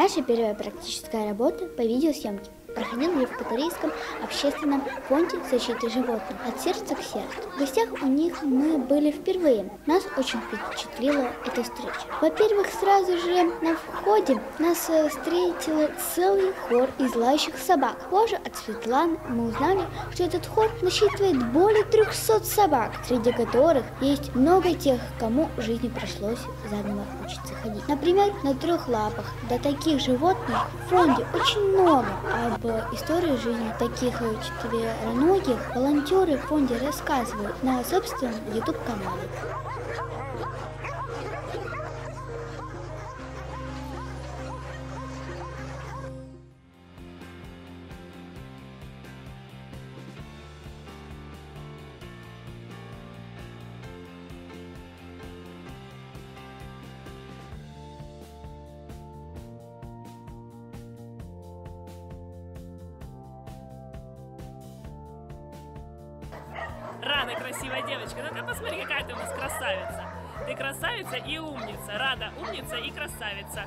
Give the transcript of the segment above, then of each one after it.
Наша первая практическая работа по видеосъемке проходила в Батарейском общественном фонде защиты животных «От сердца к сердцу». В гостях у них мы были впервые. Нас очень впечатлила эта встреча. Во-первых, сразу же на входе нас встретил целый хор из лающих собак. Позже от Светланы мы узнали, что этот хор насчитывает более 300 собак, среди которых есть много тех, кому в жизни пришлось заново учиться ходить. Например, на 3 лапах. Да таких животных в фонде очень много. Об истории жизни таких четвероногих волонтеры в фонде рассказывают на собственном YouTube-канале. Рада, красивая девочка. Ну-ка посмотри, какая ты у нас красавица. Ты красавица и умница. Рада, умница и красавица.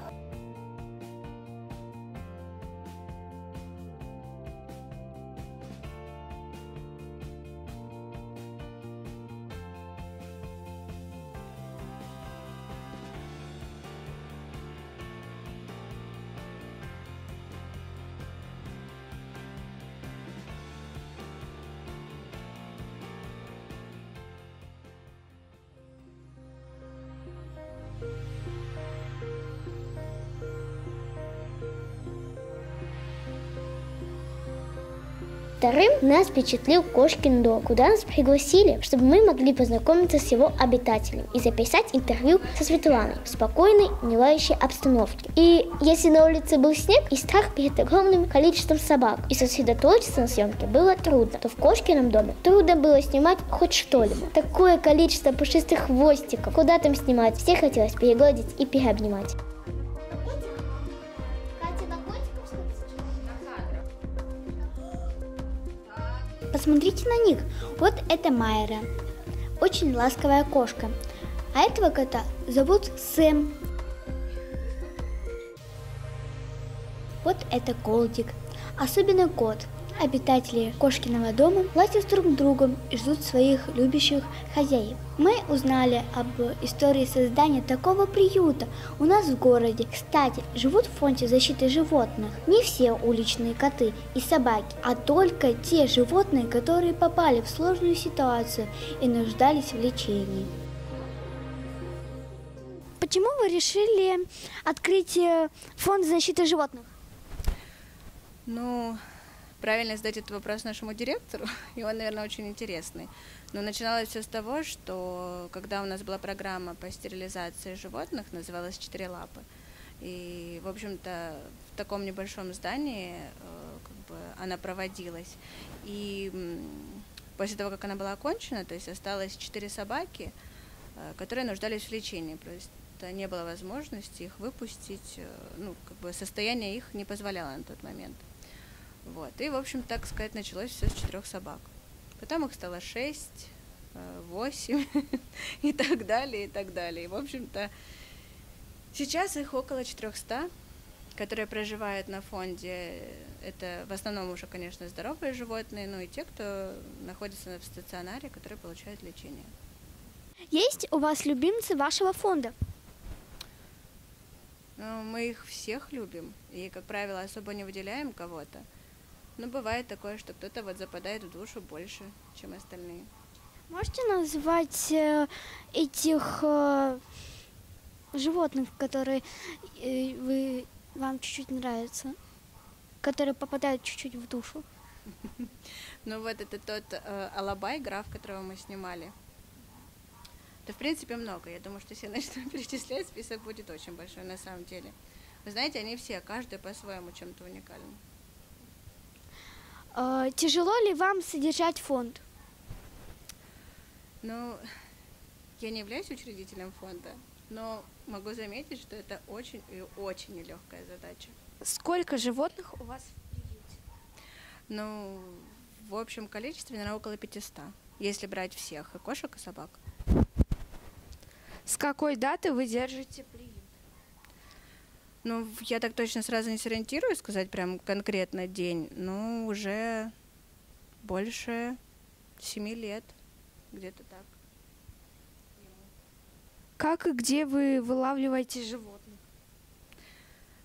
Вторым нас впечатлил Кошкин дом, куда нас пригласили, чтобы мы могли познакомиться с его обитателями и записать интервью со Светланой в спокойной, не лающей обстановке. И если на улице был снег и страх перед огромным количеством собак, и сосредоточиться на съемке было трудно, то в Кошкином доме трудно было снимать хоть что-либо. Такое количество пушистых хвостиков, куда там снимать, всех хотелось перегладить и переобнимать. Посмотрите на них. Вот это Майра, очень ласковая кошка. А этого кота зовут Сэм. Вот это Голдик, особенно кот. Обитатели Кошкиного дома лазят друг с другом и ждут своих любящих хозяев. Мы узнали об истории создания такого приюта у нас в городе. Кстати, живут в фонде защиты животных не все уличные коты и собаки, а только те животные, которые попали в сложную ситуацию и нуждались в лечении. Почему вы решили открыть фонд защиты животных? Ну, правильно задать этот вопрос нашему директору, и он, наверное, очень интересный. Но начиналось все с того, что когда у нас была программа по стерилизации животных, называлась «4 лапы», и, в общем-то, в таком небольшом здании она проводилась. И после того, как она была окончена, то есть осталось 4 собаки, которые нуждались в лечении, просто не было возможности их выпустить, состояние их не позволяло на тот момент. Вот. И, в общем, так сказать, началось все с 4 собак. Потом их стало 6, 8 и так далее, и так далее. И, в общем-то, сейчас их около 400, которые проживают на фонде. Это в основном уже, конечно, здоровые животные, но и те, кто находится в стационаре, которые получают лечение. Есть у вас любимцы вашего фонда? Ну, мы их всех любим и, как правило, особо не выделяем кого-то. Но бывает такое, что кто-то вот западает в душу больше, чем остальные. Можете назвать этих животных, которые вам чуть-чуть нравятся, которые попадают чуть-чуть в душу? Ну вот это тот Алабай, граф, которого мы снимали. Да, в принципе, много. Я думаю, что если начну перечислять, список будет очень большой на самом деле. Вы знаете, они все, каждый по-своему чем-то уникальным. Тяжело ли вам содержать фонд? Ну, я не являюсь учредителем фонда, но могу заметить, что это очень и очень нелегкая задача. Сколько животных у вас в приюте? Ну, в общем количестве, наверное, около 500, если брать всех, и кошек, и собак. С какой даты вы держите приют? Ну, я так точно сразу не сориентирую сказать прям конкретно день, но уже больше 7 лет, где-то так. Как и где вы вылавливаете животных?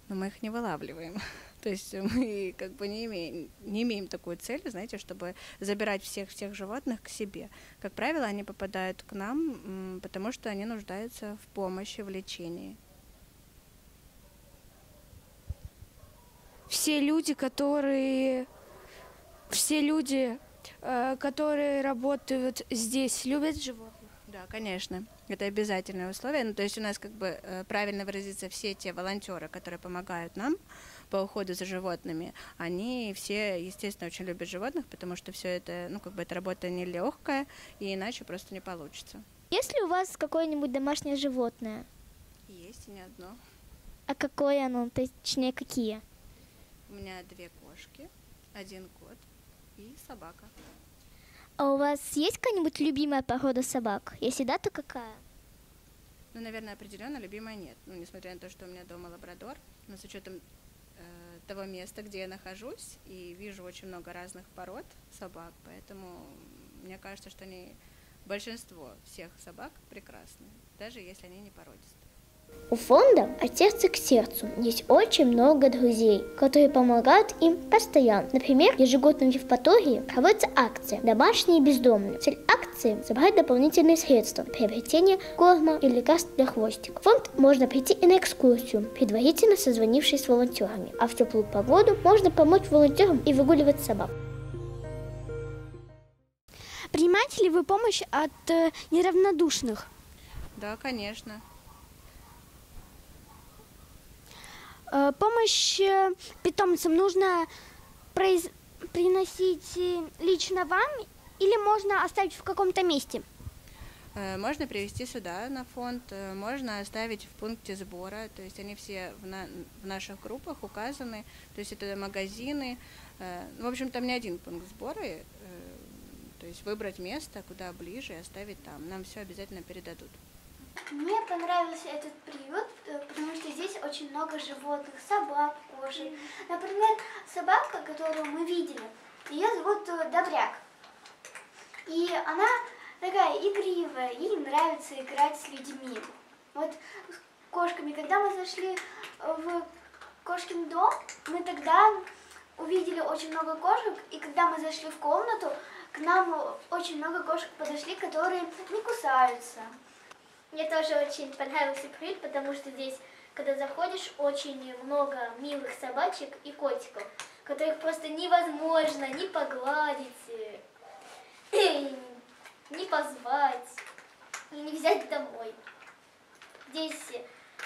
Но мы их не вылавливаем. То есть мы как бы не имеем такую цель, знаете, чтобы забирать всех животных к себе. Как правило, они попадают к нам, потому что они нуждаются в помощи, в лечении. Все люди, которые работают здесь, любят животных? Да, конечно. Это обязательное условие. Ну, то есть у нас, как бы, правильно выразиться, все те волонтеры, которые помогают нам по уходу за животными, они все, естественно, очень любят животных, потому что все это, ну, как бы, эта работа нелегкая, и иначе просто не получится. Есть ли у вас какое-нибудь домашнее животное? Есть и не одно. А какое оно? Точнее, какие? У меня 2 кошки, 1 кот и собака. А у вас есть какая-нибудь любимая порода собак? Если да, то какая? Ну, наверное, определенно любимая нет. Ну, несмотря на то, что у меня дома лабрадор, но с учетом того места, где я нахожусь, и вижу очень много разных пород собак, поэтому мне кажется, что большинство всех собак прекрасны, даже если они не породистые. У фонда «От сердца к сердцу» есть очень много друзей, которые помогают им постоянно. Например, ежегодно в Евпатории проводится акция «Домашние бездомные». Цель акции – собрать дополнительные средства на приобретение корма и лекарств для хвостиков. В фонд можно прийти и на экскурсию, предварительно созвонившись с волонтерами. А в теплую погоду можно помочь волонтерам и выгуливать собак. Принимаете ли вы помощь от неравнодушных? Да, конечно. Помощь питомцам нужно приносить лично вам или можно оставить в каком-то месте? Можно привезти сюда на фонд, можно оставить в пункте сбора, то есть они все в наших группах указаны, то есть это магазины, в общем, там не один пункт сбора, то есть выбрать место, куда ближе, и оставить там, нам все обязательно передадут. Мне понравился этот приют, потому что здесь очень много животных, собак, кошек. Например, собака, которую мы видели, ее зовут Добряк. И она такая игривая, ей нравится играть с людьми. Вот с кошками, когда мы зашли в кошкин дом, мы тогда увидели очень много кошек, и когда мы зашли в комнату, к нам очень много кошек подошли, которые не кусаются. Мне тоже очень понравился приют, потому что здесь, когда заходишь, очень много милых собачек и котиков, которых просто невозможно ни погладить, ни позвать, и не взять домой. Здесь,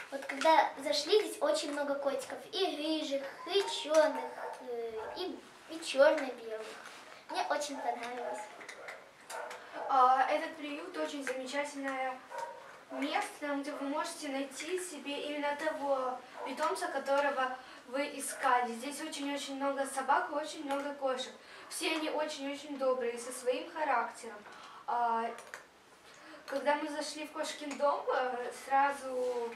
вот когда зашли, здесь очень много котиков, и рыжих, и черных, и черно-белых. Мне очень понравилось. Этот приют очень замечательное место, где вы можете найти себе именно того питомца, которого вы искали. Здесь очень-очень много собак и очень много кошек. Все они очень-очень добрые, со своим характером. Когда мы зашли в кошкин дом, сразу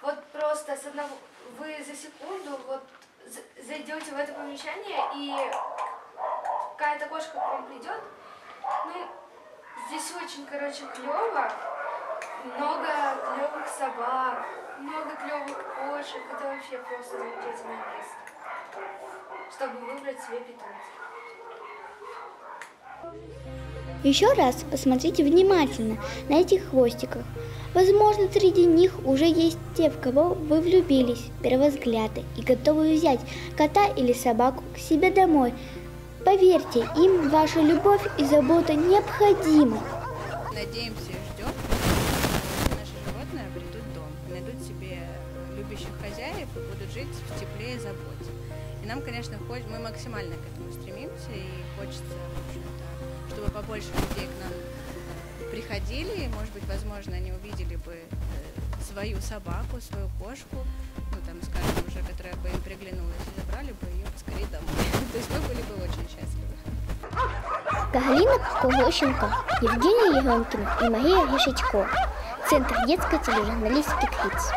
вот просто с одного, вы за секунду вот зайдете в это помещение, и какая-то кошка к вам придет. Ну, здесь очень, клево. Много клевых собак, много клевых кошек. Это вообще просто замечательное место, чтобы выбрать себе питомца. Еще раз посмотрите внимательно на этих хвостиках. Возможно, среди них уже есть те, в кого вы влюбились с первого взгляда и готовы взять кота или собаку к себе домой. Поверьте, им ваша любовь и забота необходимы. Надеемся и ждем, что наши животные обретут дом, найдут себе любящих хозяев и будут жить в тепле и заботе. И нам, конечно, мы максимально к этому стремимся, и хочется, в общем-то, чтобы побольше людей к нам приходили, и, может быть, возможно, они увидели бы свою собаку, свою кошку, ну, там, скажем, уже, которая бы им приглянулась, и забрали бы ее поскорее домой. То есть мы были бы очень счастливы. Галина Когощенко, Евгения Еремкина и Мария Решетько. Центр детской тележурналистики «КРИЦ».